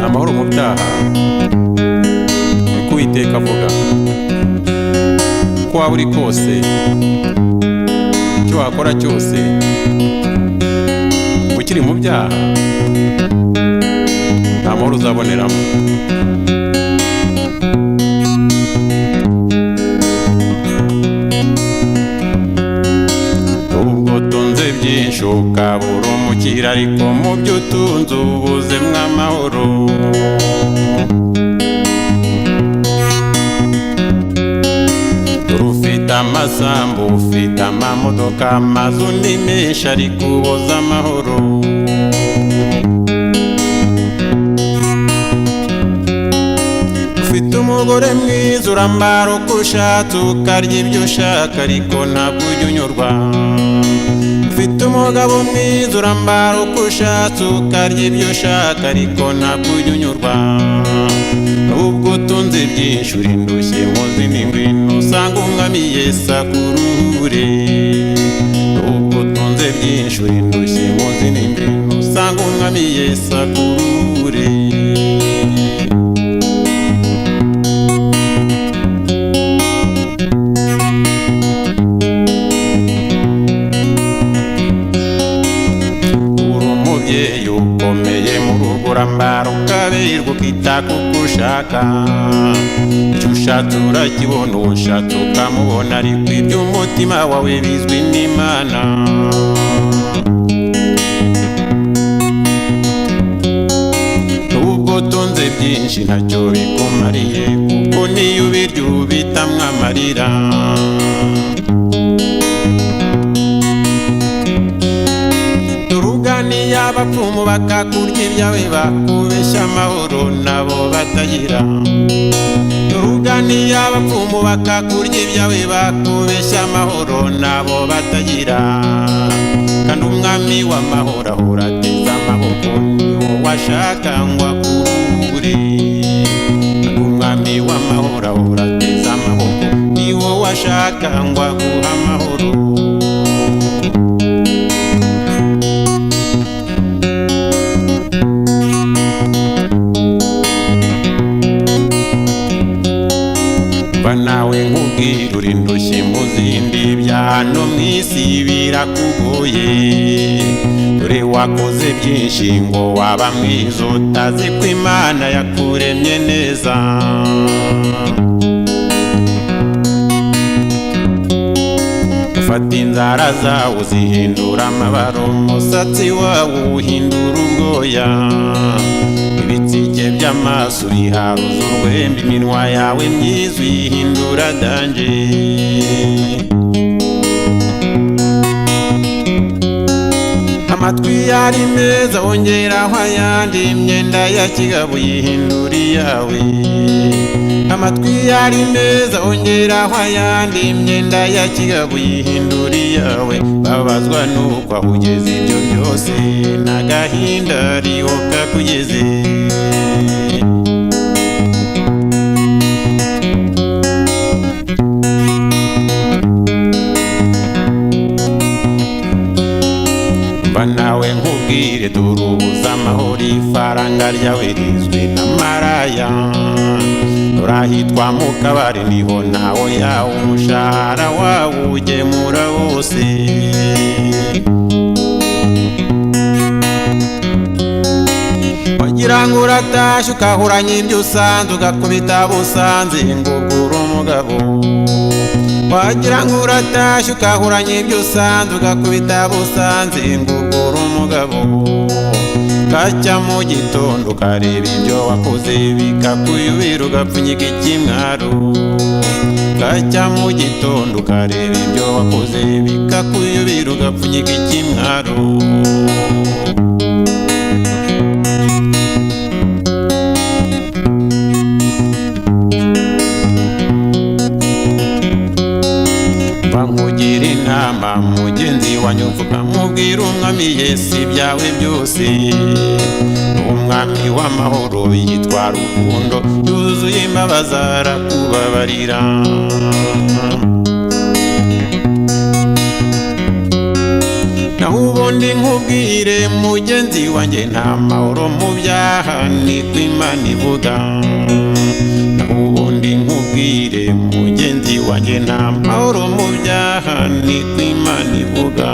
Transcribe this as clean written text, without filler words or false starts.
amahoro mu byaha niko Uwiteka avuga. Uko waba uri kose, icyo wakora cyose, ukiri mu byaha nta mahoro uzaboneramo. Ubwo utunze byinshi ukabura umukira, ariko mu byo utunze ubuzemwo amahoro. Ufite amasambu, ufite amamodoka, amazu ni menshi, ariko ubuze amahoro. Ufite umugore mwiza urambara uko ushatse, ukarya ibyo ushaka, ariko ntabwo ujya unyurwa. Ufite umugabo mwiza urambara uko ushatse, ukarya ibyo ushaka, ariko ntabwo ujya unyurwa. Ubwo utunze byinshi uri ndushye muzi n'ingwino, usanga umwami Yesu akuruhure. Ubwo utunze byinshi uri ndushye muzi n'ingwino, usanga umwami Yesu akuruhure. Ukomeye mu rugo urambara ukaberwa, ukita kuko ushaka. Icyo ushatse urakibona, ushatse ukamubona, ariko iby'umutima wawe bizwi n'Imana. Ubwo utunze byinshi ntacyo bikumariye, kuko niyo ubirya ubitamwo amarira. Abapfumu bakakurya ibyawe, bakubeshya amahoro nabo batagira. Turuganiye abapfumu bakakurya ibyawe, bakubeshya amahoro nabo batagira. Kandi umwami w'amahoro ahora ateze amaboko, niwo washaka ngo akuruhure. Kandi umwami w'amahoro ahora ateze amaboko, niwo washaka ngo aguhe amahoro. Nawe nkubwira uri ndushye mu zindi, bya hano mu isi birakugoye. Dore wakoze byinshi ngo waba mwiza, utazi ko Imana yakuremye neza. Ufata inzara zawe uzihindura amabaro, umusatsi wawe uhindura ubwoya. Ibitsike by'amaso ubiharuza urwembe, iminwa yawe myiza uyihindura danje. Amatwi yari meza wongeraho ayandi, imyenda ya kigabo uyihindura iyawe. Amatwi yari meza wongeraho ayandi, imyenda ya kigabo uyihindura iyawe. Babazwa nuko aho ugeze ibyo byose, n'agahinda ariho kakugeze. Mba nawe nkubwire dore ubuze amahoro, ifaranga ryawe rizwi n'amaraya. Urahitwa mu kabari niho nawe yawe, umushahara wawe ugemura wose. Wagira ngo uratashye ukahuranya ibyo usanze, ugakubita abo usanze ngo ugure umugabo. Wagira ngo uratashye ukahuranya ibyo usanze, ugakubita abo usanze ngo ugure umugabo. Gacya mu gitondo ukareba ibyo wakoze, bikakuyobera ugapfunyika ikimwaro. Gacya mu gitondo ukareba ibyo wakoze, bikakuyobera ugapfunyika ikimwaro. Nkugira inama mugenzi wanyu, mvuga mubwira ugira umwami Yesu ibyawe byose umwami w'amahoro yitwa Rukundo yuzuye imbabazi arakubabarira naho ubundi nkubwire mugenzi wanjye nta mahoro mu byaha niko Imana ivuga naho ubundi nkubwire mugenzi wanjye nta mahoro mu byaha niko Imana ivuga